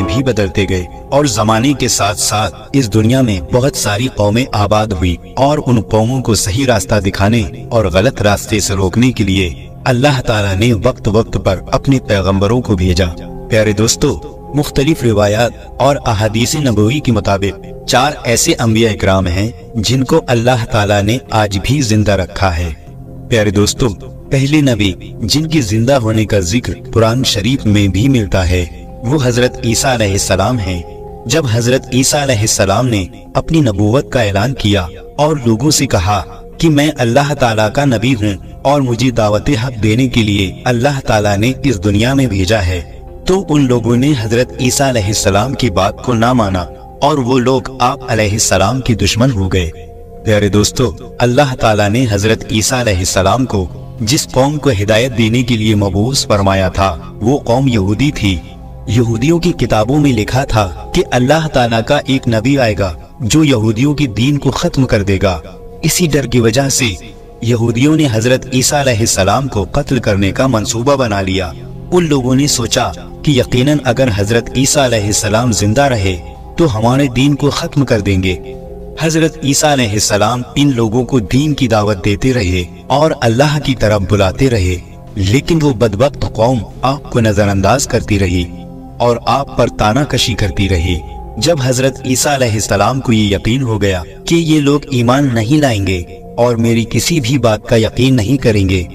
तरीके भी बदलते गए और जमाने के साथ साथ इस दुनिया में बहुत सारी कौमें आबाद हुई और उन कौमों को सही रास्ता दिखाने और गलत रास्ते से रोकने के लिए अल्लाह ताला ने वक्त वक्त पर अपने पैगंबरों को भेजा। प्यारे दोस्तों, मुख्तलिफ रिवायात और अहादीस नबवी के मुताबिक 4 ऐसे अंबिया इकराम हैं जिनको अल्लाह ताला ने आज भी जिंदा रखा है। प्यारे दोस्तों, पहले नबी जिनकी जिंदा होने का जिक्र कुरान शरीफ में भी मिलता है वो हजरत ईसा अलैहिस्सलाम हैं। जब हजरत ईसा अलैहिस्सलाम ने अपनी नबूवत का ऐलान किया और लोगों से कहा कि मैं अल्लाह ताला का नबी हूँ और मुझे दावत हक देने के लिए अल्लाह ताला ने इस दुनिया में भेजा है, तो उन लोगों ने हजरत ईसा अलैहिस्सलाम की बात को ना माना और वो लोग आप अलैहिस्सलाम के दुश्मन हो गए। प्यारे दोस्तों, अल्लाह ताला ने हजरत ईसा अलैहिस्सलाम को जिस कौम को हिदायत देने के लिए मबूस फरमाया था वो कौम यहूदी थी। यहूदियों की किताबों में लिखा था कि अल्लाह ताला का एक नबी आएगा जो यहूदियों के दीन को खत्म कर देगा। इसी डर की वजह से यहूदियों ने हजरत ईसा अलैहिस्सलाम को कत्ल करने का मंसूबा बना लिया। उन लोगों ने सोचा कि यकीनन अगर हजरत ईसा अलैहिस्सलाम जिंदा रहे तो हमारे दीन को खत्म कर देंगे। हजरत ईसा अलैहिस्सलाम इन लोगों को दीन की दावत देते रहे और अल्लाह की तरफ बुलाते रहे, लेकिन वो बदबख्त कौम आपको नजरअंदाज करती रही और आप पर तानाकशी करती रही। जब हजरत ईसा अलैहिस्सलाम को ये यकीन हो गया कि ये लोग ईमान नहीं लाएंगे और मेरी किसी भी बात का यकीन नहीं करेंगे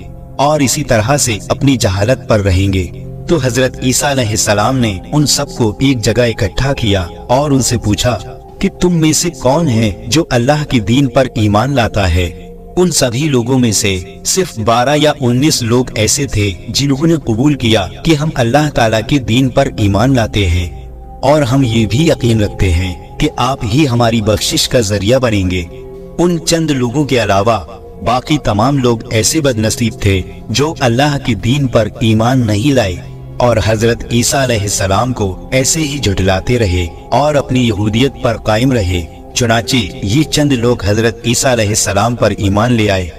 और इसी तरह से अपनी जहालत पर रहेंगे, तो हजरत ईसा अलैहिस्सलाम ने उन सबको एक जगह इकट्ठा किया और उनसे पूछा कि तुम में से कौन है जो अल्लाह के दीन पर ईमान लाता है। उन सभी लोगों में से सिर्फ 12 या 19 लोग ऐसे थे जिन्होंने कबूल किया कि हम अल्लाह ताला के दीन पर ईमान लाते हैं और हम ये भी यकीन रखते हैं कि आप ही हमारी बख्शिश का जरिया बनेंगे। उन चंद लोगों के अलावा बाकी तमाम लोग ऐसे बदनसीब थे जो अल्लाह के दीन पर ईमान नहीं लाए और हजरत ईसा अलैहिस्सलाम को ऐसे ही झुठलाते रहे और अपनी यहूदियत पर कायम रहे। चुनाचे ये चंद लोग हजरत ईसा अलैहिस्सलाम पर ईमान ले आए।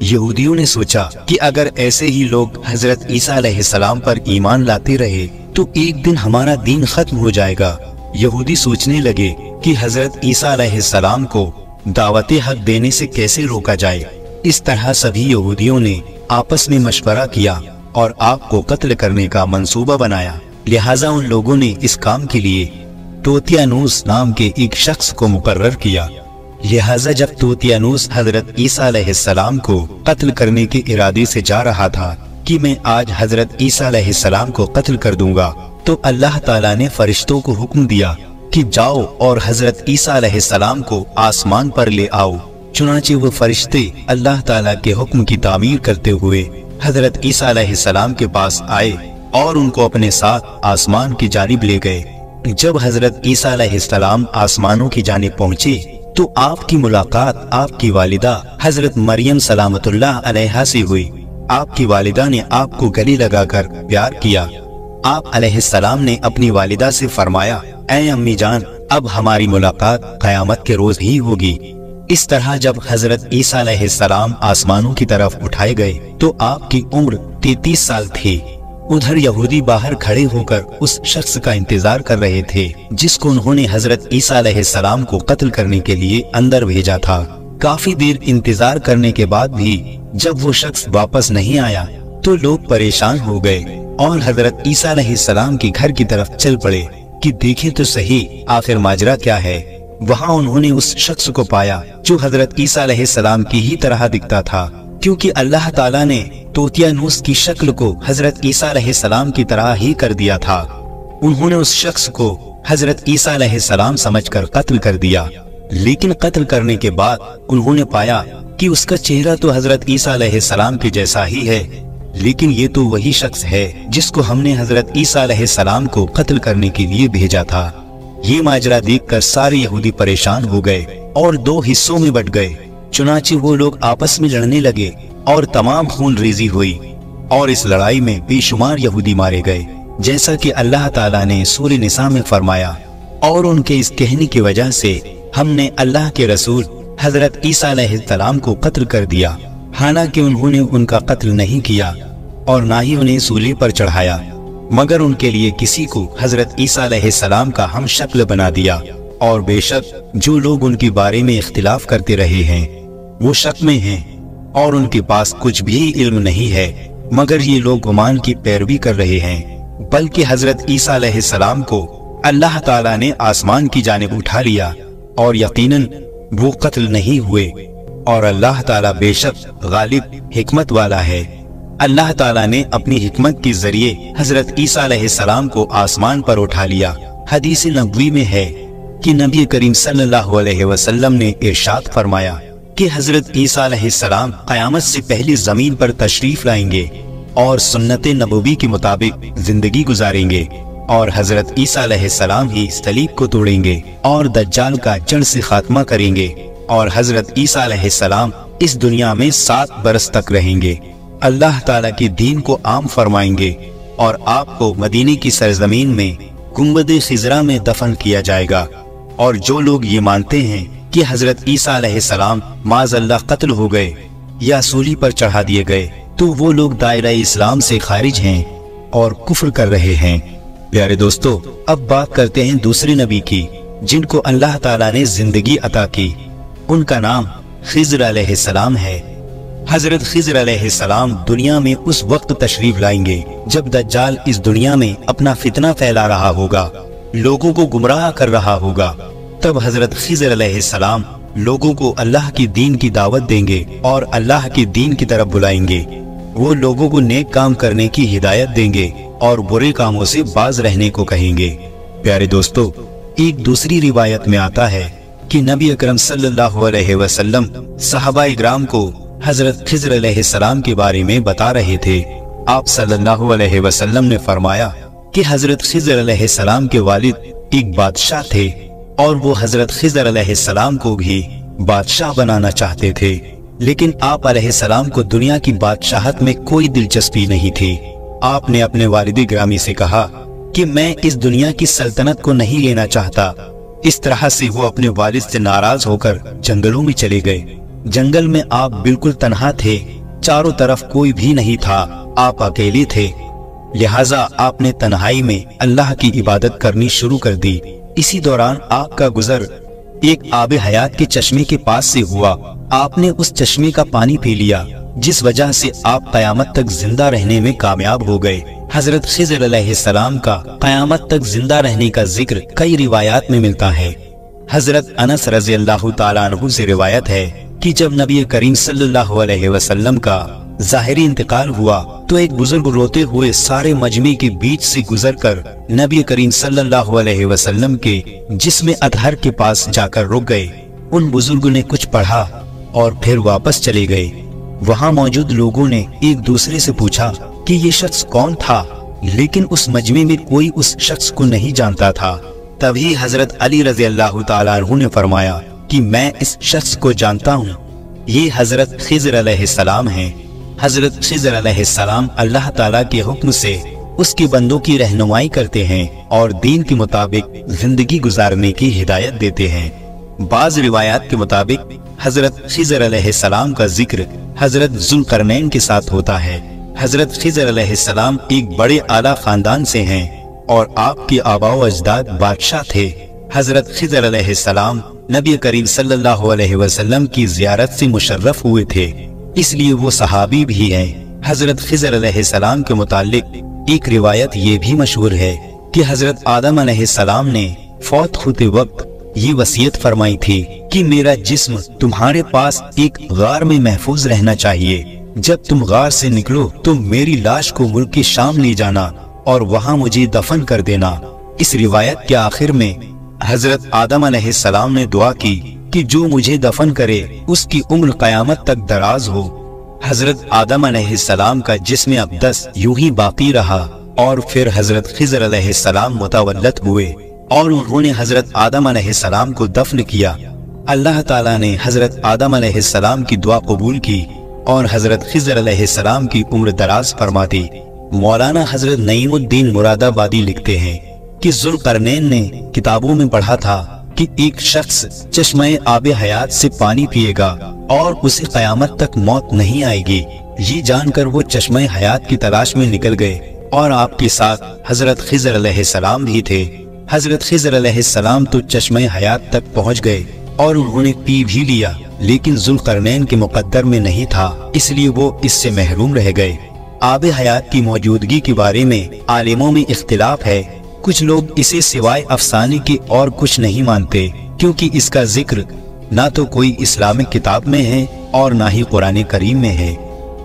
यहूदियों ने सोचा कि अगर ऐसे ही लोग हजरत ईसा अलैहिस्सलाम पर ईमान लाते रहे तो एक दिन हमारा दीन खत्म हो जाएगा। यहूदी सोचने लगे कि हजरत ईसा अलैहिस्सलाम को दावत हक देने से कैसे रोका जाए। इस तरह सभी यहूदियों ने आपस में मशवरा किया और आपको कत्ल करने का मंसूबा बनाया। लिहाजा उन लोगों ने इस काम के लिए तोतियानूस नाम के एक शख्स को मुकर्रर किया। लिहाजा जब तोतियानूस हजरत ईसा अलैहिस्सलाम को कत्ल करने के इरादे से जा रहा था कि मैं आज हजरत ईसा अलैहिस्सलाम को कत्ल कर दूंगा, तो अल्लाह ताला ने फरिश्तों को हुक्म दिया कि जाओ और हजरत ईसा अलैहिस्सलाम को आसमान पर ले आओ। चुनाचे वो फरिश्ते अल्लाह ताला के हुक्म की तामीर करते हुए हजरत ईसा अलैहिस्सलाम के पास आए और उनको अपने साथ आसमान की जानिब ले गए। जब हजरत ईसा अलैहिस्सलाम आसमानों की जानिब पहुँचे तो आपकी मुलाकात आपकी वालिदा हजरत मरियम सलामतुल्लाह अलैहा से हुई। आपकी वालिदा ने आपको गले लगाकर प्यार किया। आप अलैहिस्सलाम ने अपनी वालिदा से फरमाया, ऐ अम्मी जान, अब हमारी मुलाकात क़यामत के रोज ही होगी। इस तरह जब हजरत ईसा अलैहिस्सलाम आसमानों की तरफ उठाए गए तो आपकी उम्र 33 साल थी। उधर यहूदी बाहर खड़े होकर उस शख्स का इंतजार कर रहे थे जिसको उन्होंने हजरत ईसा अलैहिस्सलाम को कत्ल करने के लिए अंदर भेजा था। काफी देर इंतजार करने के बाद भी जब वो शख्स वापस नहीं आया तो लोग परेशान हो गए और हजरत ईसा अलैहिस्सलाम के घर की तरफ चल पड़े कि देखें तो सही आखिर माजरा क्या है। वहाँ उन्होंने उस शख्स को पाया जो हजरत ईसा अलैहिस्सलाम की ही तरह दिखता था, क्योंकि अल्लाह ताला ने तोतियानूस की शक्ल को हजरत ईसा अलैहिस्सलाम की तरह ही कर दिया था। उन्होंने उस शख्स को हजरत ईसा अलैहिस्सलाम समझकर कत्ल कर दिया, लेकिन कत्ल करने के बाद उन्होंने पाया कि उसका चेहरा तो हजरत ईसा अलैहिस्सलाम के जैसा ही है, लेकिन ये तो वही शख्स है जिसको हमने हजरत ईसा अलैहिस्सलाम को कत्ल करने के लिए भेजा था। ये माजरा देखकर सारे यहूदी परेशान हो गए और 2 हिस्सों में बट गए। चुनाचे वो लोग आपस में लड़ने लगे और तमाम खून रेजी हुई और इस लड़ाई में बेशुमार यहूदी मारे गए, जैसा कि अल्लाह ताला ने सूरह निसा में फरमाया। और उनके इस कहने की वजह से हमने अल्लाह के रसूल हजरत ईसा अलैहिस्सलाम को कत्ल कर दिया, हालांकि उन्होंने उनका कत्ल नहीं किया और ना ही उन्हें सूली पर चढ़ाया। मगर उनके लिए किसी को हजरत ईसा अलैहिस्सलाम का हम शक्ल बना दिया। और बेशक जो लोग उनके बारे में इख्तिलाफ करते रहे हैं वो शक में हैं और उनके पास कुछ भी इल्म नहीं है, मगर ये लोग गुमान की पैरवी कर रहे हैं। बल्कि हजरत ईसा अलैहिस्सलाम को अल्लाह ताला ने आसमान की जानिब उठा लिया और यकीनन वो कत्ल नहीं हुए, और अल्लाह ताला बेशक गालिब हिकमत वाला है। अल्लाह ताला ने अपनी हिकमत के जरिए हजरत ईसा अलैहिस्सलाम को आसमान पर उठा लिया। हदीस नबवी में है कि नबी करीम सल्लल्लाहु अलैहि वसल्लम ने इरशाद फरमाया कि हजरत ईसा अलैहिस्सलाम क़यामत से पहले जमीन पर तशरीफ लाएंगे और सुन्नत नबवी के मुताबिक जिंदगी गुजारेंगे, और हजरत ईसा अलैहिस्सलाम ही सलीब को तोड़ेंगे और दज्जाल का जड़ से खात्मा करेंगे, और हजरत ईसा अलैहिस्सलाम इस दुनिया में 7 बरस तक रहेंगे, अल्लाह ताला के दीन को आम फरमाएंगे, और आपको मदीने की सरजमीन में गुंबद खिजरा में दफन किया जाएगा। और जो लोग ये मानते हैं कि हजरत ईसा अलैहिस्सलाम माज़अल्लाह कत्ल हो गए या सूली पर चढ़ा दिए गए, तो वो लोग दायरा इस्लाम से खारिज हैं और कुफ्र कर रहे हैं। प्यारे दोस्तों, अब बात करते हैं दूसरे नबी की जिनको अल्लाह ताला ने जिंदगी अता की। उनका नाम खिज़र अलैहिस्सलाम है। हजरत खिज़र अलैहिस्सलाम दुनिया में उस वक्त तशरीफ लाएंगे जब दज्जाल इस दुनिया में अपना फितना फैला रहा होगा, लोगों को गुमराह कर रहा होगा। तब हजरत खिज़र अलैहिस्सलाम लोगों को अल्लाह की दीन की दावत देंगे और अल्लाह की दीन की तरफ बुलाएंगे। वो लोगों को नेक काम करने की हिदायत देंगे और बुरे कामों से बाज रहने को कहेंगे। प्यारे दोस्तों, एक दूसरी रिवायत में आता है कि नबी अकरम सल्लल्लाहु अलैहि वसल्लम सहाबा इकराम को हजरत खिज़र अलैहिस्सलाम के बारे में बता रहे थे। आप सल्लल्लाहु अलैहि वसल्लम ने फरमाया कि हजरत खिज़र अलैहिस्सलाम के वालिद एक बादशाह थे और वो हजरत खिज़र अलैहिस्सलाम को भी बादशाह बनाना चाहते थे, लेकिन आप अलैहिस्सलाम को दुनिया की बादशाहत में कोई दिलचस्पी नहीं थी। आपने अपने वालिद ग्रामी से कहा कि मैं इस दुनिया की सल्तनत को नहीं लेना चाहता। इस तरह से वो अपने वालिद से नाराज होकर जंगलों में चले गए। जंगल में आप बिल्कुल तन्हा थे, चारों तरफ कोई भी नहीं था, आप अकेले थे। लिहाजा आपने तन्हाई में अल्लाह की इबादत करनी शुरू कर दी। इसी दौरान आपका गुजर एक आबे हयात के चश्मे के पास से हुआ। आपने उस चश्मे का पानी पी लिया, जिस वजह से आप कयामत तक जिंदा रहने में कामयाब हो गए। हजरत खिज़र अलैहिस्सलाम का कयामत तक जिंदा रहने का जिक्र कई रिवायात में मिलता है। हजरत अनस रज़ी अल्लाह ताला अन्हु से रिवायत है कि जब नबी करीम सल्लल्लाहु अलैहि वसल्लम का ज़ाहिरी इंतकाल हुआ तो एक बुजुर्ग रोते हुए सारे मजमे के बीच से गुजरकर नबी करीम सल्लल्लाहु अलैहि वसल्लम के जिस्म अतहर के पास जाकर रुक गए। उन बुजुर्ग ने कुछ पढ़ा और फिर वापस चले गए। वहाँ मौजूद लोगों ने एक दूसरे से पूछा कि ये शख्स कौन था, लेकिन उस मजमे में कोई उस शख्स को नहीं जानता था। तभी हजरत अली रज़ी अल्लाह ताला अन्हु ने फरमाया कि मैं इस शख्स को जानता हूँ, ये हजरत खिज़र अलैहिस्सलाम हैं। हजरत खिज़र अलैहिस्सलाम अल्लाह ताला के हुक्म से उसके बंदों की रहनुमाई करते हैं और दीन के मुताबिक जिंदगी गुजारने की हिदायत देते हैं। बाज रिवायात के मुताबिक हजरत खिज़र अलैहिस्सलाम का जिक्र हजरत ज़ुल्करनैन के साथ होता है। हजरत खिज़र अलैहिस्सलाम एक बड़े आला खानदान से हैं और आपके आबाओ अजदाद बादशाह थे। हजरत खिज़र अलैहिस्सलाम नबी करीम सल्लल्लाहु अलैहि वसल्लम की ज़ियारत से मुशर्रफ हुए थे, इसलिए वो सहाबी भी हैं। हजरत खिज़र अलैहिस्सलाम के मुतालिक एक रिवायत ये भी मशहूर है कि हजरत आदम अलैहिस्सलाम ने फौत होते वक्त ये वसीयत फरमाई थी कि मेरा जिस्म तुम्हारे पास एक गार में महफूज रहना चाहिए। जब तुम गार से निकलो तो मेरी लाश को मुल्क के शाम ले जाना और वहाँ मुझे दफन कर देना। इस रिवायत के आखिर में हजरत आदम अलैहिस्सलाम ने दुआ की कि जो मुझे दफन करे उसकी उम्र कयामत तक दराज हो। हजरत आदम अलैहिस्सलाम का जिस्म अक़दस यूं ही बाकी रहा और फिर हजरत खिज़र अलैहिस्सलाम मुतवल्लद हुए और उन्होंने हजरत आदम अलैहिस्सलाम को दफन किया। अल्लाह ताला ने हजरत आदम अलैहिस्सलाम की दुआ कबूल की और हजरत खिज़र अलैहिस्सलाम की उम्र दराज फरमा दी। मौलाना हजरत नईमुद्दीन मुरादाबादी लिखते हैं कि ज़ुल्करनैन ने किताबों में पढ़ा था कि एक शख्स चश्मे आबे हयात से पानी पिएगा और उसे कयामत तक मौत नहीं आएगी। ये जानकर वो चश्मे हयात की तलाश में निकल गए اور آپ کے ساتھ حضرت خضر علیہ السلام بھی تھے۔ حضرت خضر علیہ السلام تو چشمہ حیات تک پہنچ گئے اور انہوں نے پی بھی لیا، لیکن ذوالقرنین کے مقدر میں نہیں تھا، اس لیے وہ اس سے محروم رہ گئے۔ آب حیات کی موجودگی کے بارے میں عالموں میں اختلاف ہے۔ کچھ لوگ اسے سوائے افسانے کے اور کچھ نہیں مانتے، کیونکہ اس کا ذکر نہ تو کوئی اسلامک کتاب میں ہے اور نہ ہی قرآن کریم میں ہے۔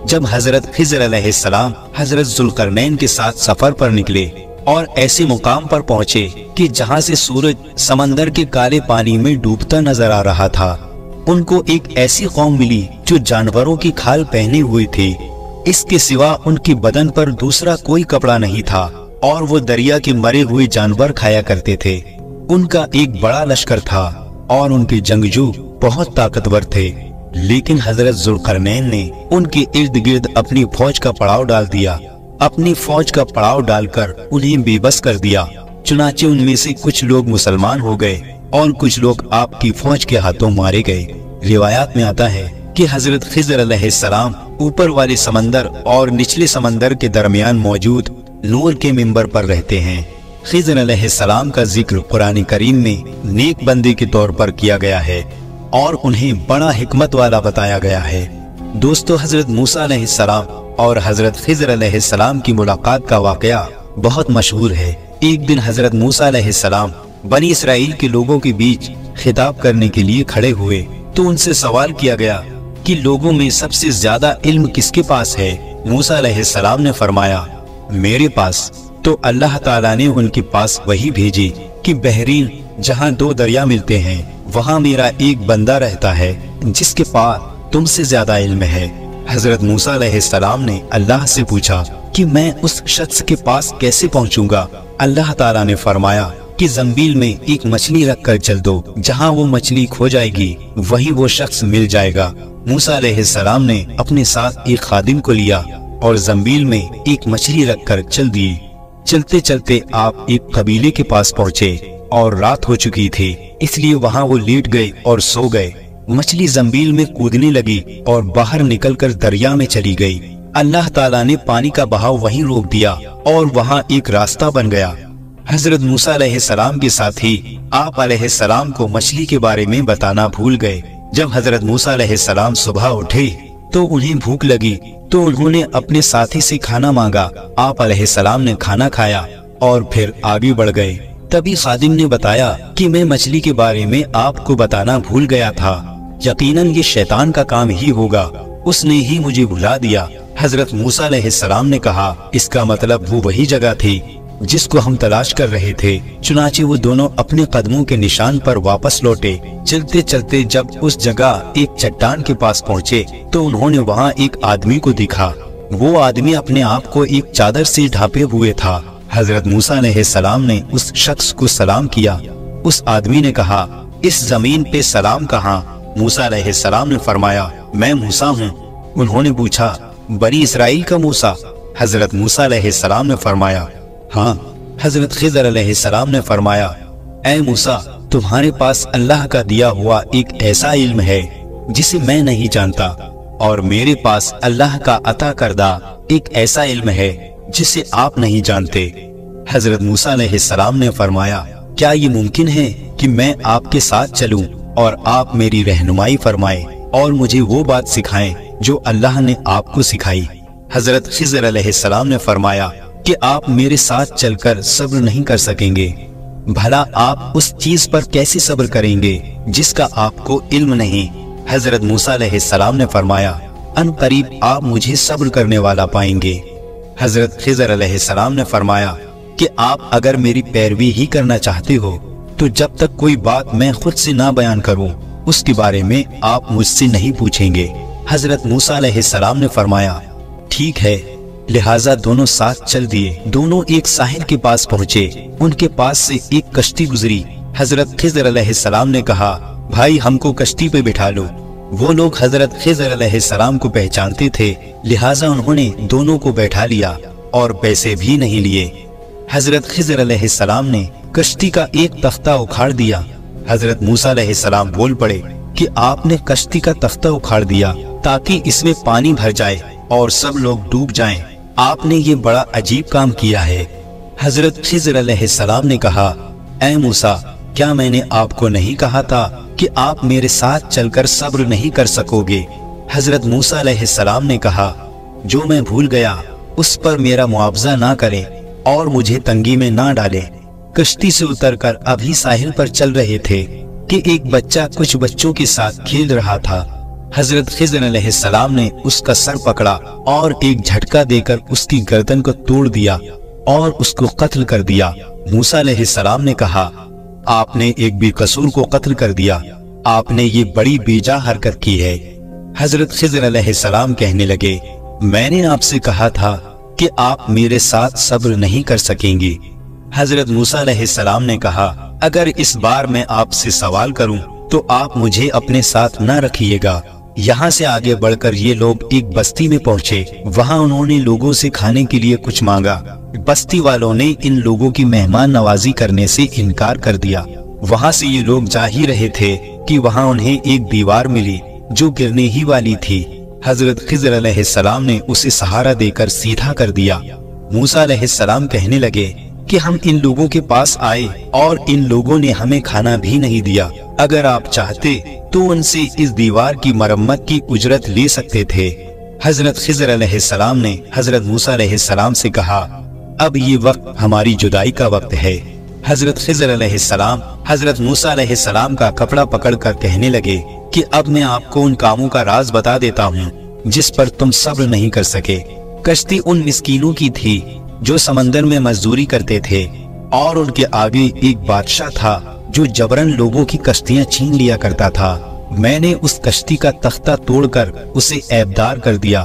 جب حضرت خضر علیہ السلام حضرت ذوالقرنین کے ساتھ سفر پر نکلے اور ایسے مقام پر پہنچے کہ جہاں سے سورج سمندر کے کالے پانی میں ڈوبتا نظر آ رہا تھا، ان کو ایک ایسی قوم ملی جو جانوروں کی کھال پہنے ہوئی تھی، اس کے سوا ان کے بدن پر دوسرا کوئی کپڑا نہیں تھا، اور وہ دریا کے مرے ہوئے جانور کھایا کرتے تھے۔ ان کا ایک بڑا لشکر تھا اور ان کے جنگجو بہت طاقتور تھے، لیکن حضرت ذوالقرنین نے ان کے ارد گرد اپنی فوج کا پڑاؤ ڈال دیا، اپنی فوج کا پڑاؤ ڈال کر انہیں بے بس کر دیا۔ چنانچہ ان میں سے کچھ لوگ مسلمان ہو گئے اور کچھ لوگ آپ کی فوج کے ہاتھوں مارے گئے۔ روایات میں آتا ہے کہ حضرت خضر علیہ السلام اوپر والے سمندر اور نچلے سمندر کے درمیان موجود نور کے منبر پر رہتے ہیں۔ خضر علیہ السلام کا ذکر قرآن کریم میں نیک بندے کے طور پر کیا گیا ہے اور انہیں بڑا حکمت والا بتایا گیا ہے۔ دوستو، حضرت موسیٰ علیہ السلام اور حضرت خضر علیہ السلام کی ملاقات کا واقعہ بہت مشہور ہے۔ ایک دن حضرت موسیٰ علیہ السلام بنی اسرائیل کے لوگوں کے بیچ خطاب کرنے کے لیے کھڑے ہوئے تو ان سے سوال کیا گیا کہ لوگوں میں سب سے زیادہ علم کس کے پاس ہے؟ موسیٰ علیہ السلام نے فرمایا، میرے پاس۔ تو اللہ تعالیٰ نے ان کے پاس وہی بھیجی کہ بحرین جہاں دو دریا ملتے ہیں وہاں میرا ایک بندہ رہتا ہے جس کے پاس تم سے زیادہ علم ہے۔ حضرت موسیٰ علیہ السلام نے اللہ سے پوچھا کہ میں اس شخص کے پاس کیسے پہنچوں گا؟ اللہ تعالیٰ نے فرمایا کہ زنبیل میں ایک مچھلی رکھ کر چل دو، جہاں وہ مچھلی کھو جائے گی وہیں وہ شخص مل جائے گا۔ موسیٰ علیہ السلام نے اپنے ساتھ ایک خادم کو لیا اور زنبیل میں ایک مچھلی رکھ کر چل دی۔ چلتے چلتے آپ ایک قبیلے کے پاس پہنچے اور رات ہو چکی تھی، اس لیے وہاں وہ لیٹ گئے اور سو گئے۔ مچھلی زنبیل میں کودنے لگی اور باہر نکل کر دریا میں چلی گئی۔ اللہ تعالیٰ نے پانی کا بہاؤ وہیں روک دیا اور وہاں ایک راستہ بن گیا۔ حضرت موسیٰ علیہ السلام کے ساتھ ہی آپ علیہ السلام کو مچھلی کے بارے میں بتانا بھول گئے۔ جب حضرت موسیٰ علیہ السلام صبح اٹھے تو انہیں بھوک لگی تو انہوں نے اپنے ساتھی سے کھانا مانگا۔ آپ علیہ السلام نے کھانا کھایا اور پھر آگے بڑھ گئے۔ تبھی خادم نے بتایا کہ میں مچھلی کے بارے میں آپ کو بتانا بھول گیا تھا، یقیناً یہ شیطان کا کام ہی ہوگا، اس نے ہی مجھے بھلا دیا۔ حضرت موسیٰ علیہ السلام نے کہا، اس کا مطلب وہ وہی جگہ تھی جس کو ہم تلاش کر رہے تھے۔ چنانچہ وہ دونوں اپنے قدموں کے نشان پر واپس لوٹے۔ چلتے چلتے جب اس جگہ ایک چٹان کے پاس پہنچے تو انہوں نے وہاں ایک آدمی کو دیکھا۔ وہ آدمی اپنے آپ کو ایک چادر سے ڈھانپے ہوئے تھا۔ حضرت موسیٰ علیہ السلام نے اس شخص کو سلام کیا۔ اس آدمی نے کہا، اس زمین پہ سلام کہاں؟ موسیٰ علیہ السلام نے فرمایا، میں موسیٰ ہوں۔ انہوں نے پوچھا، بنی اسرائیل کا موسیٰ؟ حضرت موسیٰ علیہ السلام نے فرمایا، ہاں۔ حضرت خضر علیہ السلام نے فرمایا، اے موسیٰ، تمہارے پاس اللہ کا دیا ہوا ایک ایسا علم ہے جسے میں نہیں جانتا، اور میرے پاس اللہ کا عطا کردہ ایک ایسا علم ہے جسے آپ نہیں جانتے۔ حضرت موسیٰ علیہ السلام نے فرمایا، کیا یہ ممکن ہے کہ میں آپ کے ساتھ چلوں اور آپ میری رہنمائی فرمائیں اور مجھے وہ بات سکھائیں جو اللہ نے آپ کو سکھائی؟ حضرت خضر علیہ السلام نے فرمایا کہ آپ میرے ساتھ چل کر صبر نہیں کر سکیں گے، بھلا آپ اس چیز پر کیسے صبر کریں گے جس کا آپ کو علم نہیں؟ حضرت موسیٰ علیہ السلام نے فرمایا، ان قریب آپ مجھے صبر کرنے والا پائیں گے۔ حضرت خضر علیہ السلام نے فرمایا کہ آپ اگر میری پیروی ہی کرنا چاہتے ہو تو جب تک کوئی بات میں خود سے نہ بیان کروں اس کے بارے میں آپ مجھ سے نہیں پوچھیں گے۔ حضرت موسیٰ علیہ السلام نے فرمایا، ٹھیک ہے۔ لہٰذا دونوں ساتھ چل دیے۔ دونوں ایک ساحل کے پاس پہنچے، ان کے پاس سے ایک کشتی گزری۔ حضرت خضر علیہ السلام نے کہا، بھائی ہم کو کشتی پہ بٹھا لو۔ وہ لوگ حضرت خضر علیہ السلام کو پہچانتے تھے، لہٰذا انہوں نے دونوں کو بیٹھا لیا اور پیسے بھی نہیں لیے۔ حضرت خضر علیہ السلام نے کشتی کا ایک تختہ اکھاڑ دیا۔ حضرت موسیٰ علیہ السلام بول پڑے کہ آپ نے کشتی کا تختہ اکھاڑ دیا تاکہ اس میں پانی بھر جائے اور سب لوگ ڈوب جائیں۔ آپ نے یہ بڑا عجیب کام کیا ہے۔ حضرت خضر علیہ السلام نے کہا، اے موسیٰ، کیا میں نے آپ کو نہیں کہا تھا کہ آپ میرے ساتھ چل کر صبر نہیں کر سکو گے؟ حضرت موسیٰ علیہ السلام نے کہا، جو میں بھول گیا اس پر میرا معاوضہ نہ کریں اور مجھے تنگی میں نہ ڈالیں۔ کشتی سے اتر کر ابھی ساحل پر چل رہے تھے کہ ایک بچہ کچھ بچوں کے ساتھ کھیل رہا تھا۔ حضرت خضر علیہ السلام نے اس کا سر پکڑا اور ایک جھٹکا دے کر اس کی گردن کو توڑ دیا اور اس کو قتل کر دیا۔ موسیٰ علیہ السلام نے کہا، آپ نے ایک بے قصور کو قتل کر دیا، آپ نے یہ بڑی بیجا حرکت کی ہے۔ حضرت خضر علیہ السلام کہنے لگے، میں نے آپ سے کہا تھا کہ آپ میرے ساتھ صبر نہیں کر سکیں گے۔ حضرت موسیٰ علیہ السلام نے کہا، اگر اس بار میں آپ سے سوال کروں تو آپ مجھے اپنے ساتھ نہ رکھیے گا۔ یہاں سے آگے بڑھ کر یہ لوگ ایک بستی میں پہنچے، وہاں انہوں نے لوگوں سے کھانے کے لیے کچھ مانگا۔ بستی والوں نے ان لوگوں کی مہمان نوازی کرنے سے انکار کر دیا۔ وہاں سے یہ لوگ جا ہی رہے تھے کہ وہاں انہیں ایک دیوار ملی جو گرنے ہی والی تھی۔ حضرت خضر علیہ السلام نے اسے سہارا دے کر سیدھا کر دیا۔ موسیٰ علیہ السلام کہنے لگے کہ ہم ان لوگوں کے پاس آئے اور ان لوگوں نے ہمیں کھانا بھی نہیں دیا، اگر آپ چاہتے تو ان سے اس دیوار کی مرمت کی اجرت لے سکتے تھے۔ حضرت خضر علیہ السلام نے حضرت موسیٰ علیہ السلام سے کہا، اب یہ وقت ہماری جدائی کا وقت ہے۔ حضرت خضر علیہ السلام حضرت موسیٰ علیہ السلام کا کپڑا پکڑ کر کہنے لگے کہ اب میں آپ کو ان کاموں کا راز بتا دیتا ہوں جس پر تم صبر نہیں کر سکے۔ کشتی ان مسکینوں کی تھی جو سمندر میں مزدوری کرتے تھے، اور ان کے آگے ایک بادشاہ تھا جو جبرن لوگوں کی کشتیاں چھین لیا کرتا تھا۔ میں نے اس کشتی کا تختہ توڑ کر اسے عیبدار کر دیا،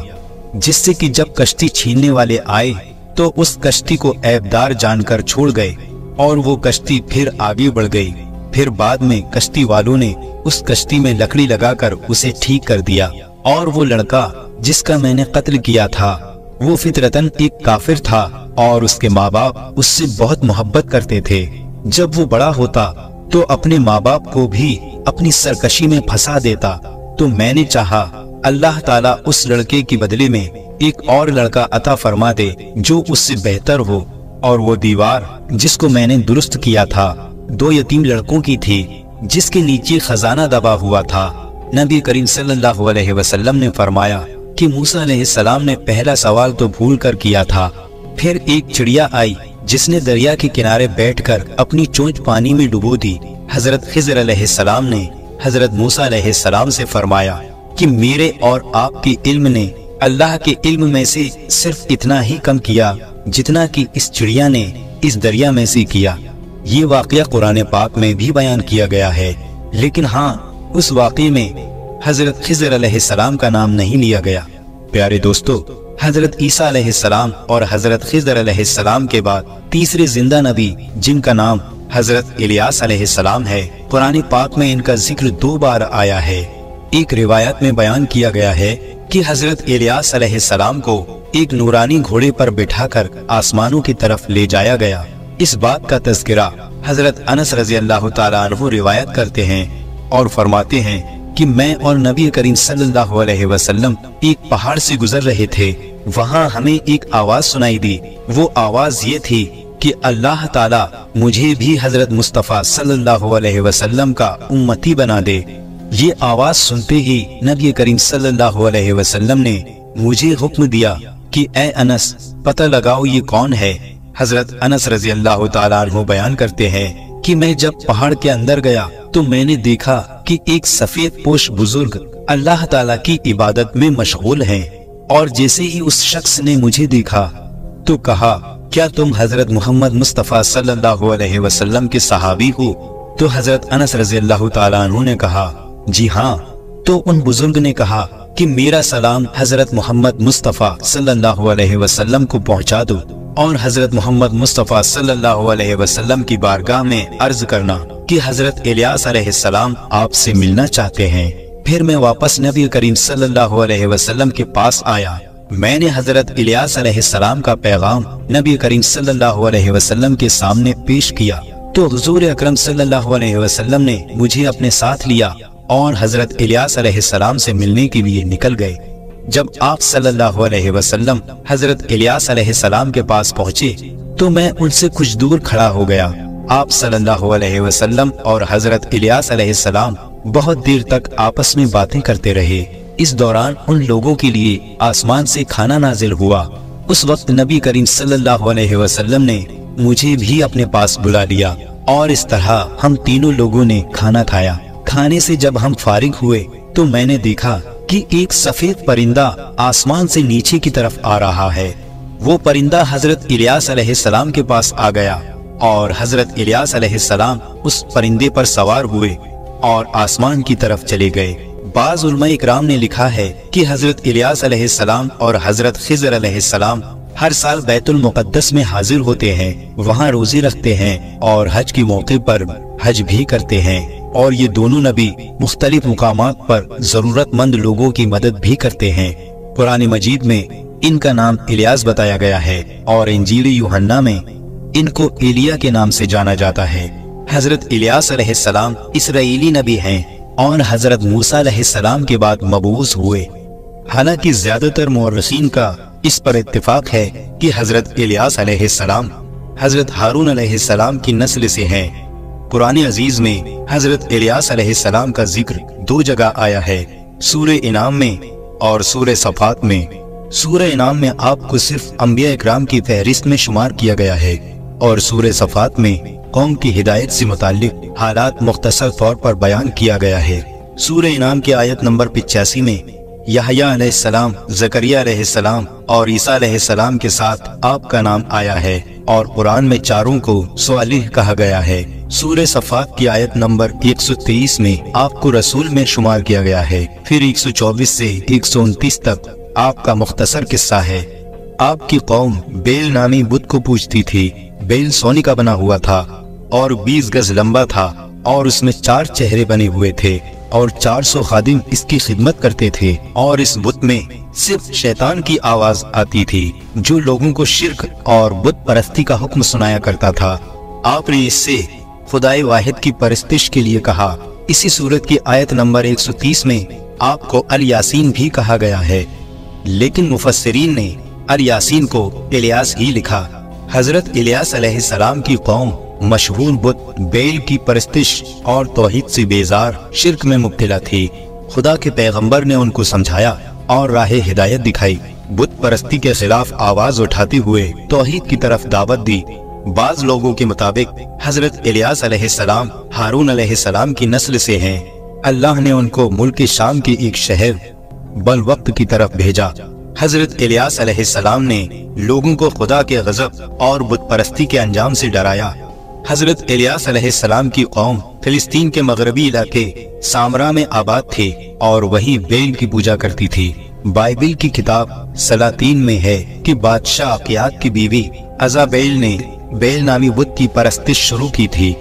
جس سے کہ جب کشتی چھیننے والے آئے تو اس کشتی کو عیبدار جان کر چھوڑ گئے، اور وہ کشتی پھر آگے بڑھ گئی۔ پھر بعد میں کشتی والوں نے اس کشتی میں لکڑی لگا کر اسے ٹھیک کر دیا، اور وہ لڑکا جس کا میں نے قتل کیا تھا وہ فطرتاً ایک کافر تھا، اور اس کے ماں باپ اس سے بہت محبت کرتے تھے۔ جب وہ بڑا ہوتا تو اپنے ماں باپ کو بھی اپنی سرکشی میں پھنسا دیتا، تو میں نے چاہا اللہ تعالیٰ اس لڑکے کے بدلے میں ایک اور لڑکا عطا فرما دے جو اس سے بہتر ہو، اور وہ دیوار جس کو میں نے درست کیا تھا 2 یتیم لڑکوں کی تھی جس کے نیچے خزانہ دبا ہوا تھا۔ نبی کریم صلی اللہ علیہ وسلم نے فرمایا کہ موسیٰ علیہ السلام نے پہلا سوال تو بھول کر کیا تھا۔ پھر ایک چڑیا آئی جس نے دریا کے کنارے بیٹھ کر اپنی چونچ پانی میں ڈبو دی۔ حضرت خضر علیہ السلام نے حضرت موسیٰ علیہ السلام سے فرمایا کہ میرے اور آپ کے علم نے اللہ کے علم میں سے صرف اتنا ہی کم کیا جتنا کہ اس چڑیا نے اس دریا میں سے کیا۔ یہ واقعہ قرآن پاک میں بھی بیان کیا گیا ہے، لیکن ہاں اس واقعے میں حضرت خضر علیہ السلام کا نام نہیں لیا گیا۔ پیارے دوستو، حضرت عیسیٰ علیہ السلام اور حضرت خضر علیہ السلام کے بعد تیسرے زندہ نبی جن کا نام حضرت الیاس علیہ السلام ہے، قرآن پاک میں ان کا ذکر 2 بار آیا ہے۔ ایک روایت میں بیان کیا گیا ہے کہ حضرت الیاس علیہ السلام کو ایک نورانی گھوڑے پر بٹھا کر آسمانوں کی طرف لے جایا گیا۔ اس بات کا تذکرہ حضرت انس رضی اللہ تعالیٰ عنہ روایت کرتے ہیں اور فرماتے ہیں کہ میں اور نبی کریم صلی اللہ علیہ وسلم ایک پہاڑ سے گزر رہے تھے، وہاں ہمیں ایک آواز سنائی دی۔ وہ آواز یہ تھی کہ اللہ تعالیٰ مجھے بھی حضرت مصطفیٰ صلی اللہ علیہ وسلم کا امتی بنا دے۔ یہ آواز سنتے ہی نبی کریم صلی اللہ علیہ وسلم نے مجھے حکم دیا کہ اے انس پتہ لگاؤ یہ کون ہے۔ حضرت انس رضی اللہ تعالیٰ عنہ بیان کرتے ہیں کہ میں جب پہاڑ کے اندر گیا تو میں نے دیکھا کہ ایک سفید پوش بزرگ اللہ تعالیٰ کی عبادت میں مشغول ہیں، اور جیسے ہی اس شخص نے مجھے دیکھا تو کہا، کیا تم حضرت محمد مصطفیٰ صلی اللہ علیہ وسلم کے صحابی ہو؟ تو حضرت انس رضی اللہ تعالیٰ عنہ نے کہا، جی ہاں۔ تو ان بزرگ نے کہا کہ میرا سلام حضرت محمد مصطفیٰ صلی اللہ علیہ وسلم کو پہنچا دو، اور حضرت محمد مصطفیٰ صلی اللہ علیہ وسلم کی بارگاہ میں عرض کرنا کہ حضرت الیاس علیہ السلام آپ سے ملنا چاہتے ہیں۔ پھر میں واپس نبی کریم صلی اللہ علیہ وسلم کے پاس آیا۔ میں نے حضرت الیاس علیہ السلام کا پیغام نبی کریم صلی اللہ علیہ وسلم کے سامنے پیش کیا تو حضور اکرم صلی اللہ علیہ وسلم نے مجھے اپنے ساتھ لیا اور حضرت الیاس علیہ السلام سے ملنے کے لیے نکل گئے۔ जब आप सल्लल्लाहु अलैहि वसल्लम हजरत इलियास अलैहिस्सलाम के पास पहुँचे तो मैं उनसे कुछ दूर खड़ा हो गया। आप सल्लल्लाहु अलैहि वसल्लम और हजरत इलियास अलैहिस्सलाम बहुत देर तक आपस में बातें करते रहे। इस दौरान उन लोगों के लिए आसमान से खाना नाजिल हुआ। उस वक्त नबी करीम सल्लल्लाहु अलैहि वसल्लम ने मुझे भी अपने पास बुला लिया और इस तरह हम तीनों लोगों ने खाना खाया। खाने से जब हम फारिग हुए तो मैंने देखा कि एक सफेद परिंदा आसमान से नीचे की तरफ आ रहा है। वो परिंदा हजरत इलियास अलैहिस्सलाम के पास आ गया और हजरत इलियास अलैहिस्सलाम उस परिंदे पर सवार हुए और आसमान की तरफ चले गए। बाज़ उलमा इकराम ने लिखा है कि हजरत इलियास अलैहिस्सलाम और हजरत खिज़र अलैहिस्सलाम हर साल बैतुल मुक़द्दस में हाजिर होते हैं, वहाँ रोजे रखते हैं और हज के मौके पर हज भी करते हैं। और ये दोनों नबी मुख्तलिफ मुकामात पर जरूरतमंद लोगों की मदद भी करते हैं। कुरान मजीद में इनका नाम इलियास बताया गया है और इंजील यूहन्ना में इनको एलिया के नाम से जाना जाता है। हजरत इलियास अलैहिस्सलाम इसराइली नबी हैं और हजरत मूसा अलैहिस्सलाम के बाद मबूस हुए। हालांकि ज्यादातर मुअर्रिखीन का इस पर इत्तिफाक है कि हजरत इलियास अलैहिस्सलाम हजरत हारून अलैहिस्सलाम की नस्ल से हैं। कुरान अजीज में हजरत इलियास अलैहिस्सलाम का जिक्र 2 जगह आया है, सूरे इनाम में और सूरे सफात में। सूरे इनाम में आपको सिर्फ अंबिया इकराम की फहरिस्त में शुमार किया गया है और सूरे सफात में कौम की हिदायत से मुताल्लिक हालात मुख्तसर तौर पर बयान किया गया है। सूरे इनाम की आयत नंबर 85 में यहया अलैहिस्सलाम, ज़करिया अलैहिस्सलाम और ईसा अलैहिस्सलाम के साथ आपका नाम आया है और कुरान में चारों को स्वालिह कहा गया है। सूरे सफात की आयत नंबर 123 में आपको रसूल में शुमार किया गया है। फिर 124 से 129 तक आपका मुख्तसर किस्सा है। आपकी कौम बेल नामी बुत को पूजती थी। बेल सोने का बना हुआ था और 20 गज लंबा था और उसमें 4 चेहरे बने हुए थे और 400 खादिम इसकी खिदमत करते थे। और इस बुत में सिर्फ शैतान की आवाज आती थी जो लोगों को शिर्क और बुत परस्ती का हुक्म सुनाया करता था। आपने इससे खुदाए वाहिद की परस्तिश के लिए कहा। इसी सूरत की आयत नंबर 130 में आपको अल यासीन भी कहा गया है, लेकिन मुफस्सिरीन ने अल यासीन को इलियास ही लिखा। हजरत इलियास अलैहिस्सलाम की कौम मशहूर बुत बेल की परस्तिश और तौहीद से बेजार शिर्क में मुब्तला थी। खुदा के पैगंबर ने उनको समझाया और राह हिदायत दिखाई। बुत परस्ती के खिलाफ आवाज उठाते हुए तौहीद की तरफ दावत दी। बाज लोगों के मुताबिक हजरत इलियास अलैहिस्सलाम हारून अलैहिस्सलाम की नस्ल से हैं। अल्लाह ने उनको मुल्क शाम के एक शहर बलवक्त की तरफ भेजा। हजरत इलियास अलैहिस्सलाम ने लोगों को खुदा के गजब और बुत परस्ती के अंजाम से डराया। हजरत इलियास अलैहिस्सलाम की कौम फिलिस्तीन के मगरबी इलाके सामरा में आबाद थी और वहीं बेल की पूजा करती थी। बाइबिल की किताब सलातीन में है कि बादशाह अकियात की बीवी अज़ाबेल ने बेल नामी बुत की परस्तिश शुरू की थी।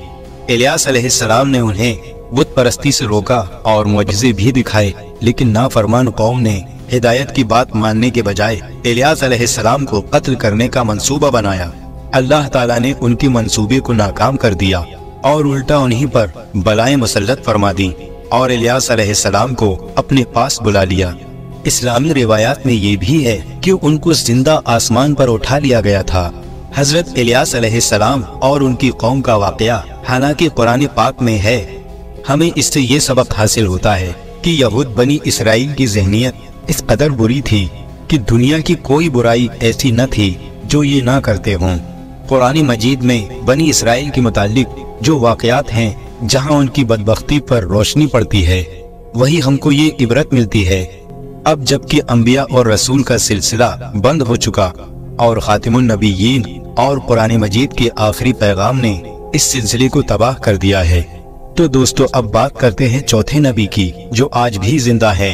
इलियास अलैहिस्सलाम ने उन्हें बुत परस्ती से रोका और मुअज्जिज़े भी दिखाए, लेकिन नाफरमान कौम ने हिदायत की बात मानने के बजाय इलियास अलैहिस्सलाम को कत्ल करने का मंसूबा बनाया। अल्लाह ताला ने उनके मंसूबे को नाकाम कर दिया और उल्टा उन्हीं पर बलाएं मुसल्लत फरमा दी और इलियास अलैहिस्सलाम को अपने पास बुला लिया। इस्लामी रिवायात में ये भी है कि उनको जिंदा आसमान पर उठा लिया गया था। हजरत इलियास अलैहिस्सलाम और उनकी कौम का वाकया हालांकि कुरान पाक में है, हमें इससे ये सबक हासिल होता है कि यहूद बनी इसराइल की ज़हनियत इस कदर बुरी थी कि दुनिया की कोई बुराई ऐसी न थी जो ये ना करते हों। कुरान मजीद में बनी इसराइल के मुतालिक जो वाकयात हैं जहाँ उनकी बदबख्ती पर रोशनी पड़ती है, वही हमको ये इबरत मिलती है। अब जबकि अंबिया और रसूल का सिलसिला बंद हो चुका और खातिमुन नबीयीन और कुरान मजीद के आखिरी पैगाम ने इस सिलसिले को तबाह कर दिया है, तो दोस्तों अब बात करते हैं चौथे नबी की जो आज भी जिंदा है।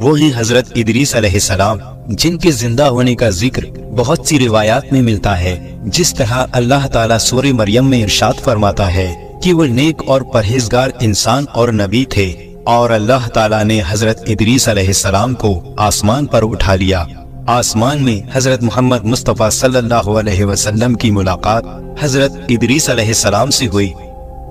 वो है हजरत इदरीस अलैहिस्सलाम, जिनके जिंदा होने का जिक्र बहुत सी रिवायात में मिलता है। जिस तरह अल्लाह ताला सूरह मरियम में इरशाद फरमाता है कि वो नेक और परहेजगार इंसान और नबी थे और अल्लाह ताला ने हजरत इदरीस अलैहिस्सलाम को आसमान पर उठा लिया। आसमान में हजरत मोहम्मद मुस्तफ़ा सल्लल्लाहु अलैहि वसल्लम की मुलाकात हजरत इदरीस अलैहिस्सलाम से हुई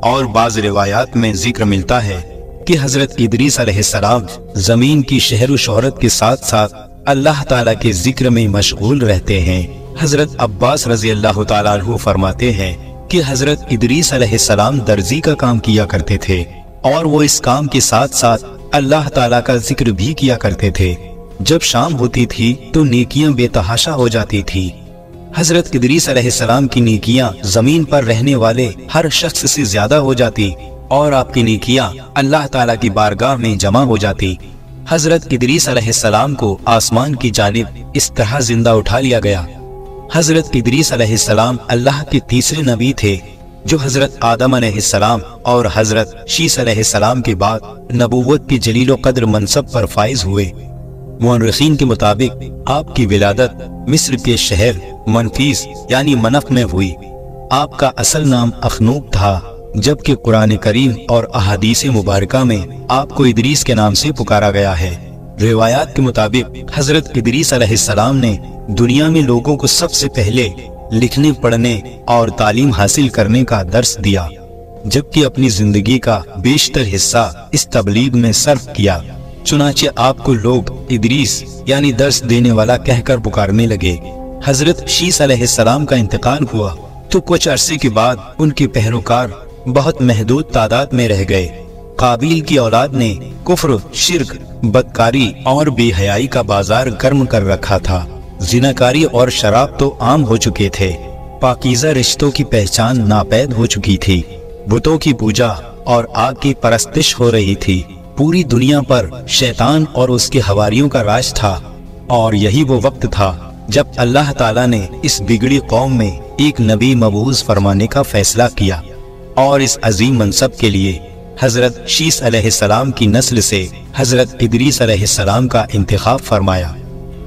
और बाज़ रिवायात में जिक्र मिलता है कि हजरत इदरीस अलैहिस्सलाम जमीन की शहर व शोहरत के साथ साथ अल्लाह ताला के जिक्र में मशगूल रहते हैं। हजरत अब्बास रजी अल्लाह ताला अन्हु फरमाते हैं कि हजरत इदरीस अलैहिस्सलाम दर्जी का काम किया करते थे और वो इस काम के साथ साथ अल्लाह ताला का जिक्र भी किया करते थे। जब शाम होती थी तो नेकियां बेतहाशा हो जाती थी। हजरत इदरीस अलैहिस्सलाम की नेकियां जमीन पर रहने वाले हर शख्स से ज्यादा हो जाती और आपकी नेकियां अल्लाह ताला की बारगाह में जमा हो जाती। हजरत इदरीस अलैहिस्सलाम को आसमान की जानिब इस तरह जिंदा उठा लिया गया। हजरत इदरीस अलैहिस्सलाम अल्लाह के तीसरे नबी थे जो हजरत आदम अलैहिस्सलाम और हजरत शीस अलैहिस्सलाम के बाद नबूवत के जलीलो कद्र मनसब पर फाइज हुए। मुअर्रिखीन के मुताबिक आपकी विलादत मिस्र के शहर मनफीस यानी मनफ में हुई। आपका असल नाम अखनूक था, जबकि कुरान करीम और अहादीस मुबारका में आपको इदरीस के नाम से पुकारा गया है। रिवायात के मुताबिक हजरत इदरीस अलैहिस्सलाम ने दुनिया में लोगों को सबसे पहले लिखने पढ़ने और तालीम हासिल करने का दर्स दिया, जबकि अपनी जिंदगी का बेशतर हिस्सा इस तबलीग में सर्फ किया। चुनाचे आपको लोग इदरीस यानी दर्स देने वाला कहकर पुकारने लगे। हजरत शीस अलैहिस्सलाम का इंतकाल हुआ तो कुछ अरसे के बाद उनके पैरोकार बहुत महदूद तादाद में रह गए। काबिल की औलाद ने कुफ्र, शिर्क, बदकारी और बेहयाई का बाजार गर्म कर रखा था। जिनाकारी और शराब तो आम हो चुके थे। पाकीज़ा रिश्तों की पहचान नापैद हो चुकी थी। बुतों की पूजा और आग की परस्तिश हो रही थी। पूरी दुनिया पर शैतान और उसके हवारियों का राज था और यही वो वक्त था जब अल्लाह ताला ने इस बिगड़ी कौम में एक नबी मबूस फरमाने का फैसला किया और इस अजीम मनसब के लिए हजरत शीस अलैहिस्सलाम की नस्ल से हजरत इदरीस अलैहिस्सलाम का इंतखाब फरमाया।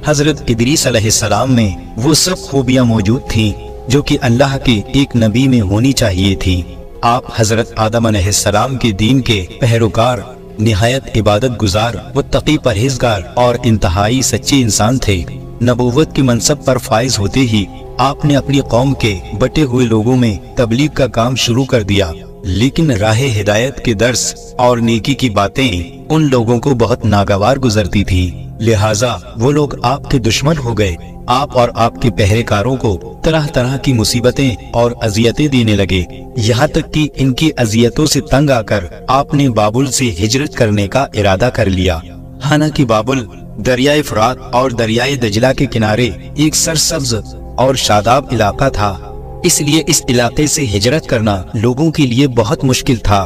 हजरत इदरीस अलैहिस्सलाम में वो सब खूबियां मौजूद थीं जो कि अल्लाह के एक नबी में होनी चाहिए थी। आप हजरत आदम अलैहिस्सलाम के दीन के पैरोकार, निहायत इबादत गुजार, मुत्तकी परहेजगार और इंतहाई सच्चे इंसान थे। नबूवत के मनसब पर फाइज होते ही आपने अपनी कौम के बटे हुए लोगों में तबलीग का काम शुरू कर दिया, लेकिन राह हिदायत के दर्स और नेकी की बातें उन लोगों को बहुत नागवार गुजरती थी। लिहाजा वो लोग आपके दुश्मन हो गए। आप और आपके पहरेकारों को तरह तरह की मुसीबतें और अजियतें देने लगे, यहाँ तक कि इनकी अजियतों से तंग आकर आपने बाबुल से हिजरत करने का इरादा कर लिया। हालांकि बाबुल दरियाए फुरात और दरियाए दजला के किनारे एक सरसब्ज और शादाब इलाका था, इसलिए इस इलाके से हिजरत करना लोगों के लिए बहुत मुश्किल था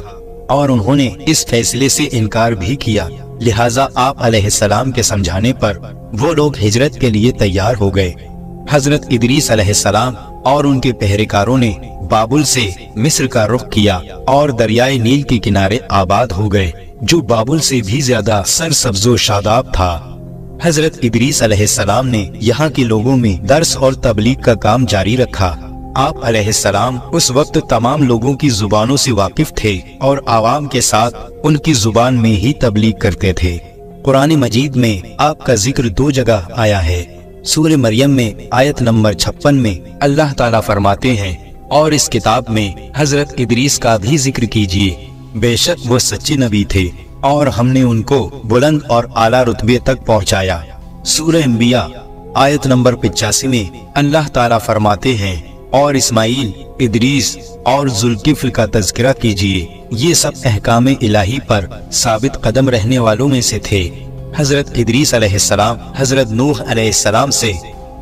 और उन्होंने इस फैसले से इनकार भी किया। लिहाजा आप अलैहिस्सलाम के समझाने पर वो लोग हिजरत के लिए तैयार हो गए। हजरत इदरीस अलैहिस्सलाम और उनके पहरेकारों ने बाबुल से मिस्र का रुख किया और दरियाए नील के किनारे आबाद हो गए, जो बाबुल से भी ज्यादा सरसब्जो शादाब था। हजरत इदरीस अलैहिस्सलाम ने यहाँ के लोगों में दर्स और तबलीग का काम जारी रखा। आप अलैहिस्सलाम उस वक्त तमाम लोगों की जुबानों से वाकिफ थे और आवाम के साथ उनकी जुबान में ही तबलीग करते थे। कुरान मजीद में आपका जिक्र दो जगह आया है। सूरह मरियम में आयत नंबर 56 में अल्लाह ताला फरमाते हैं, और इस किताब में हजरत इदरीस का भी जिक्र कीजिए, बेशक वो सच्चे नबी थे और हमने उनको बुलंद और आला रुतबे तक पहुँचाया। सूरह अंबिया आयत नंबर 85 में अल्लाह ताला फरमाते हैं, और इस्माइल, इदरीस और जुल्किफ्ल का तज़किरा कीजिए, ये सब अहकाम इलाही पर साबित कदम रहने वालों में से थे। हजरत इदरीस अलैहिस्सलाम हजरत नूह अलैहिस्सलाम से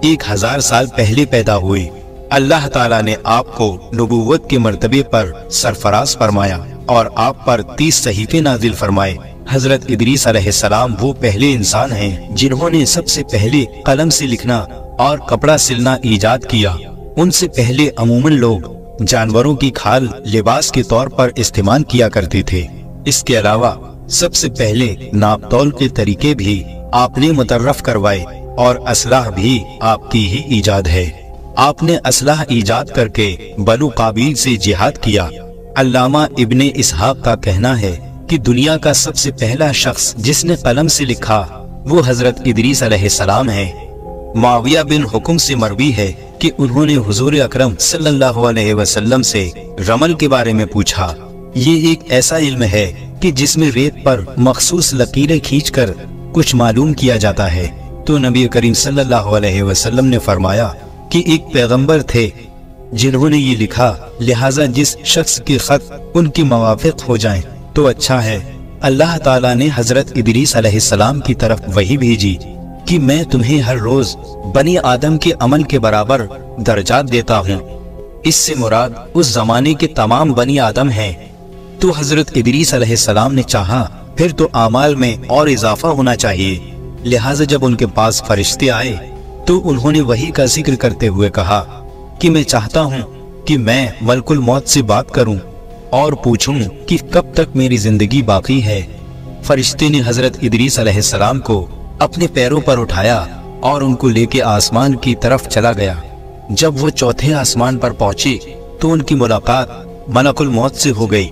1000 साल पहले पैदा हुए। अल्लाह ताला ने आपको नबूवत के मर्तबे पर सरफराज फरमाया और आप पर 30 सहीफे नाजिल फरमाए। हजरत इदरीस अलैहिस्सलाम वो पहले इंसान हैं जिन्होंने सबसे पहले कलम से लिखना और कपड़ा सिलना ईजाद किया। उनसे पहले अमूमन लोग जानवरों की खाल लिबास के तौर पर इस्तेमाल किया करते थे। इसके अलावा सबसे पहले नापतौल के तरीके भी आपने मुतर्रफ करवाए और असलाह भी आपकी ही ईजाद है। आपने असलाह ईजाद करके बनु काबिल से जिहाद किया। अल्लामा इब्ने इसहाक का कहना है कि दुनिया का सबसे पहला शख्स जिसने कलम से लिखा वो हजरत इदरीस अलैहिस्सलाम है। मुआविया बिन हुक्म से मरवी है कि उन्होंने हुजूर अकरम सल्लल्लाहु अलैहि वसल्लम से रमल के बारे में पूछा। ये एक ऐसा इल्म है कि जिसमें रेत पर मखसूस लकीरें खींचकर कुछ मालूम किया जाता है। तो नबी करीम सल्लल्लाहु अलैहि वसल्लम ने फरमाया कि एक पैगंबर थे जिन्होंने ये लिखा, लिहाजा जिस शख्स के खत उनकी मुवाफिक हो जाएं तो अच्छा है। अल्लाह ताला ने हजरत इदरीस अलैहिस्सलाम की तरफ वही भेजी कि मैं तुम्हें हर रोज बनी आदम के अमल के बराबर दर्जात देता हूँ। इससे मुराद उस जमाने के तमाम बनी आदम हैं। तो हजरत इदरीस अलैहिस्सलाम ने चाहा फिर तो आमाल में और इजाफा होना चाहिए। लिहाजा जब उनके पास फरिश्ते आए तो उन्होंने वही का जिक्र करते हुए कहा कि मैं चाहता हूँ कि मैं मलकुल मौत से बात करूँ और पूछूं कि कब तक मेरी जिंदगी बाकी है। फरिश्ते ने हजरत इदरीस अलैहिस्सलाम को अपने पैरों पर उठाया और उनको लेके आसमान की तरफ चला गया। जब वो चौथे आसमान पर पहुंचे तो उनकी मुलाकात मलकुल मौत से हो गई।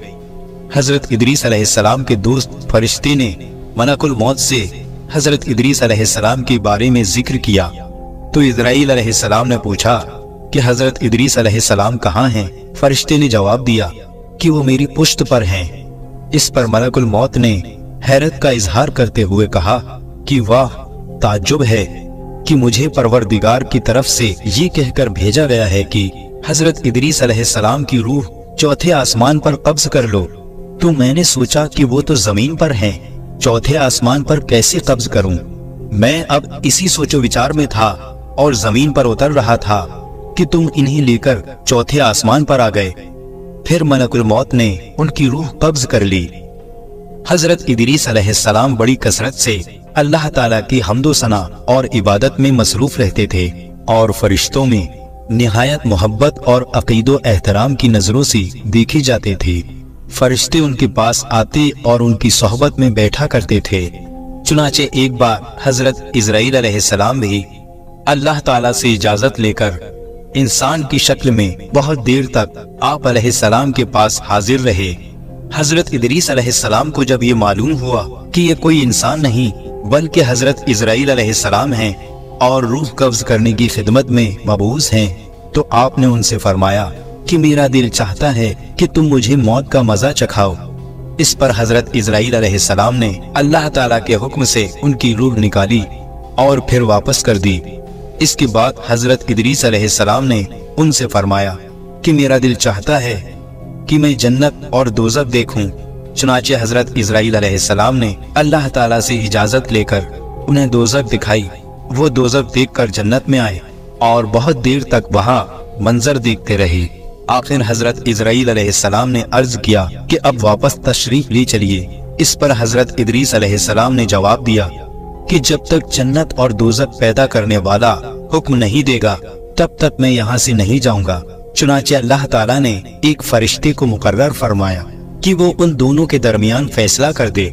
हजरत इदरीस अलैहिस्सलाम के दोस्त फरिश्ते ने मलकुल मौत से हजरत इदरीस अलैहिस्सलाम के बारे में जिक्र किया तो इजराइल अलैहिस्सलाम ने पूछा कि हजरत इदरीस अलैहिस्सलाम कहाँ हैं? फरिश्ते ने जवाब दिया कि वो मेरी पुश्त पर हैं। इस पर मलकुल मौत ने हैरत का इजहार करते हुए कहा कि वाह, ताज्जुब है कि मुझे परवरदिगार की तरफ से ये कहकर भेजा गया है कि हजरत इदरीस अलैहिस्सलाम की रूह चौथे आसमान पर कब्ज कर लो। तो मैंने सोचा कि वो तो जमीन पर हैं, चौथे आसमान पर कैसे कब्ज करूं? मैं अब इसी सोचो विचार में था और जमीन पर उतर रहा था कि तुम इन्हें लेकर चौथे आसमान पर आ गए। फिर मलकुल मौत ने उनकी रूह कब्ज कर ली। हजरत इदरीस अलैहिस्सलाम बड़ी कसरत से अल्लाह ताला की हम्दो सना और इबादत में मसरूफ रहते थे और फरिश्तों में निहायत मोहब्बत और अकीदो एहतराम की नजरों से देखे जाते थे। फरिश्ते उनके पास आते और उनकी सोहबत में बैठा करते थे। चुनाचे एक बार हजरत इजराइल अलैहिस्सलाम भी अल्लाह ताला से इजाजत लेकर इंसान की शक्ल में बहुत देर तक आप अलैहिस्सलाम के पास हाजिर रहे। हजरत इदरीस अलैहिस्सलाम को जब ये मालूम हुआ कि ये कोई इंसान नहीं बल्कि हजरत इजराइल अलैहिस्सलाम हैं और रूह कब्ज करने की खिदमत में मबूस हैं, तो आपने उनसे फरमाया कि मेरा दिल चाहता है कि तुम मुझे मौत का मजा चखाओ। इस पर हजरत इजराइल अलैहिस्सलाम ने अल्लाह ताला के हुक्म से उनकी रूह निकाली और फिर वापस कर दी। इसके बाद हजरत इदरीस अलैहिस्सलाम ने उनसे फरमाया कि मेरा दिल चाहता है कि मैं जन्नत और दोज़ख देखूं। चुनाचे हजरत इजराइल अलैहिस्सलाम ने अल्लाह ताला से इजाजत लेकर उन्हें दोज़ख दिखाई। वो दोज़ख देखकर जन्नत में आए और बहुत देर तक वहाँ मंजर देखते रहे। आखिर हजरत इजराइल अलैहिस्सलाम ने अर्ज किया कि अब वापस तशरीफ ले चलिए। इस पर हजरत इदरीस अलैहिस्सलाम ने जवाब दिया कि जब तक जन्नत और दोज़ख पैदा करने वाला हुक्म नहीं देगा तब तक मैं यहाँ से नहीं जाऊंगा। चुनाचे अल्लाह ताला ने एक फरिश्ते को मुकर्रर फरमाया कि वो उन दोनों के दरमियान फैसला कर दे।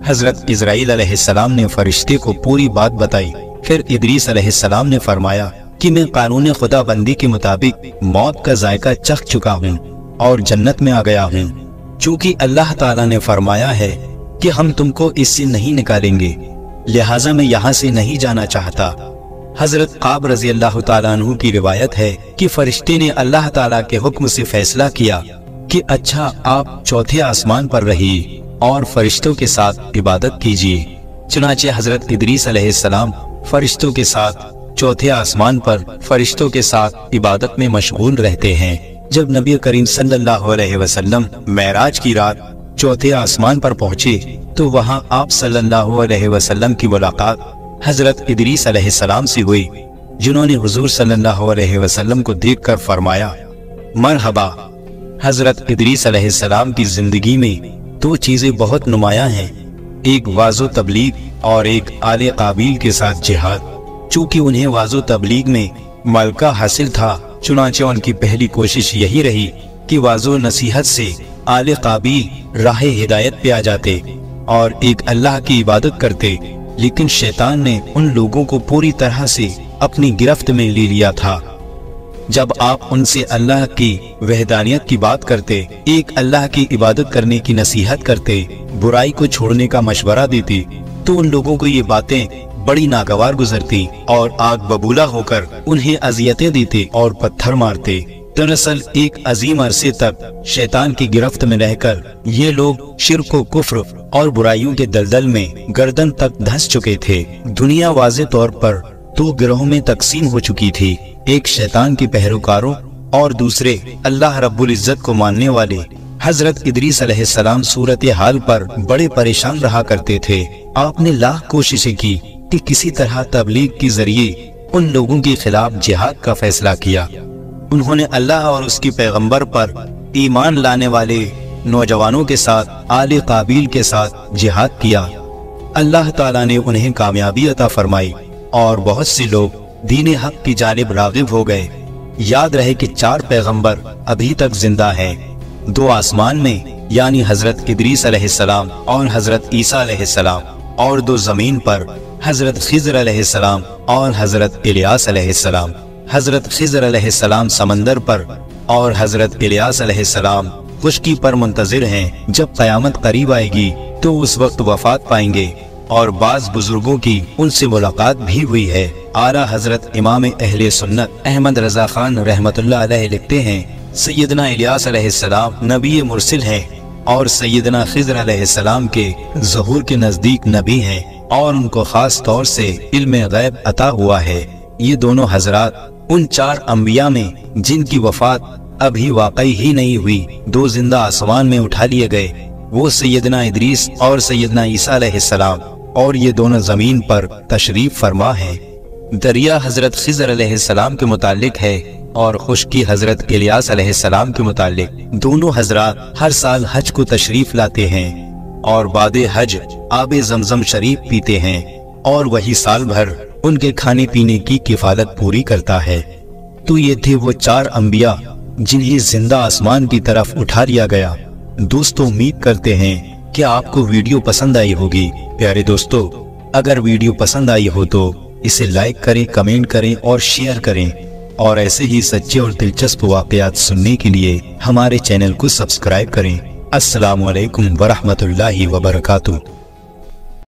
हजरत इजराइल अलैहिस्सलाम ने फरिश्ते को पूरी बात बताई। फिर इदरीस अलैहिस्सलाम ने फरमाया कि मैं कानून खुदाबंदी के मुताबिक मौत का जायका चख चुका हूँ और जन्नत में आ गया हूँ। चूँकि अल्लाह ताला ने फरमाया है कि हम तुमको इससे नहीं निकालेंगे, लिहाजा मैं यहाँ से नहीं जाना चाहता। हजरत काब रजी अल्लाह ताला अन्हु की रिवायत है कि फरिश्ते ने अल्लाह ताला के हुक्म से फैसला किया कि अच्छा, आप चौथे आसमान पर रहिए और फरिश्तों के साथ इबादत कीजिए। चुनाचे हजरत इदरीस अलैहिस्सलाम फरिश्तों के साथ चौथे आसमान पर फरिश्तों के साथ इबादत में मशगूल रहते हैं। जब नबी करीम सल्लल्लाहु अलैहि वसल्लम मेराज की रात चौथे आसमान पर पहुंचे तो वहां आप सल्लल्लाहु अलैहि वसल्लम की मुलाकात हजरत इदरीस अलैहिस्सलाम से हुई, जिन्होंने हुजूर सल्लल्लाहु अलैहि वसल्लम को देखकर फरमाया, मरहबा। हजरत इदरीस अलैहिस्सलाम की जिंदगी में दो चीजें बहुत नुमायां हैं, एक वाज़ो तबलीग और एक आले काबिल के साथ जिहाद। चूँकि उन्हें वाज़ो तबलीग में मलका हासिल था, चुनाचे उनकी पहली कोशिश यही रही कि वाज़ो नसीहत से आले काबिल राह हिदायत पे आ जाते और एक अल्लाह की इबादत करते। लेकिन शैतान ने उन लोगों को पूरी तरह से अपनी गिरफ्त में ले लिया था। जब आप उनसे अल्लाह की वहदानियत की बात करते, एक अल्लाह की इबादत करने की नसीहत करते, बुराई को छोड़ने का मशवरा देते, तो उन लोगों को ये बातें बड़ी नागवार गुजरती और आग बबूला होकर उन्हें अजियतें देते और पत्थर मारते। दरअसल एक अजीम अरसे तक शैतान की गिरफ्त में रहकर ये लोग शिर्क, कुफ्र और बुराइयों के दलदल में गर्दन तक धंस चुके थे। दुनिया वाज़े तौर पर 2 गिरोहों में तकसीम हो चुकी थी, एक शैतान के पैरोकारों और दूसरे अल्लाह रब्बुल इज्जत को मानने वाले। हजरत इदरीस अलैहिस्सलाम सूरत हाल पर बड़े परेशान रहा करते थे। आपने लाख कोशिशें की कि किसी तरह तबलीग के जरिए उन लोगों के खिलाफ जिहाद का फैसला किया। उन्होंने अल्लाह और उसके पैगंबर पर ईमान लाने वाले नौजवानों के साथ आले काबिल के साथ जिहाद किया। अल्लाह ताला ने उन्हें कामयाबी अता फरमाई और बहुत से लोग दीन हक की जानिब राग़िब हो गए। याद रहे कि 4 पैगंबर अभी तक जिंदा हैं, 2 आसमान में यानी हजरत इदरीस अलैहिस्सलाम और हजरत ईसा अलैहिस्सलाम, और 2 जमीन पर हजरत खिज़र अलैहिस्सलाम और हजरत इलियास अलैहिस्सलाम। हजरत खिज़र अलैहिस्सलाम समंदर पर और हजरत इलियास अलैहिस्सलाम खुश्की पर मुंतजिर हैं। जब क़यामत करीब आएगी तो उस वक्त वफात पाएंगे और बाज़ बुजुर्गों की उनसे मुलाकात भी हुई है। आला हजरत इमाम अहले सुन्नत अहमद रजा खान रहमतुल्लाह अलैह लिखते हैं, सैयदना इलियास अलैहिस्सलाम नबी मुरसिल हैं और सैयदना खिज़र अलैहिस्सलाम के ज़हूर के नजदीक नबी हैं और उनको खास तौर से इल्म गैब अता हुआ है। ये दोनों हजरात उन 4 अंबिया में जिनकी वफात अभी वाकई ही नहीं हुई, 2 जिंदा आसमान में उठा लिए गए, वो सैयदना इदरीस और सैयदना ईसा अलैहिस्सलाम, और ये दोनों जमीन पर तशरीफ फरमा है। दरिया हजरत खिज़र अलैहिस्सलाम के मुतालिक है और खुश्की हजरत इलियास अलैहिस्सलाम के मुतालिक। दोनों हजरात हर साल हज को तशरीफ लाते हैं और बादे हज आबे ज़मज़म शरीफ पीते हैं और वही साल भर उनके खाने पीने की किफालत पूरी करता है। तो ये थे वो 4 अंबिया जिन्हें जिंदा आसमान की तरफ उठा लिया गया। दोस्तों, उम्मीद करते हैं कि आपको वीडियो पसंद आई होगी। प्यारे दोस्तों, अगर वीडियो पसंद आई हो तो इसे लाइक करें, कमेंट करें और शेयर करें, और ऐसे ही सच्चे और दिलचस्प वाकयात सुनने के लिए हमारे चैनल को सब्सक्राइब करें। अस्सलामु अलैकुम वरहमतुल्लाहि वबरकातुहू।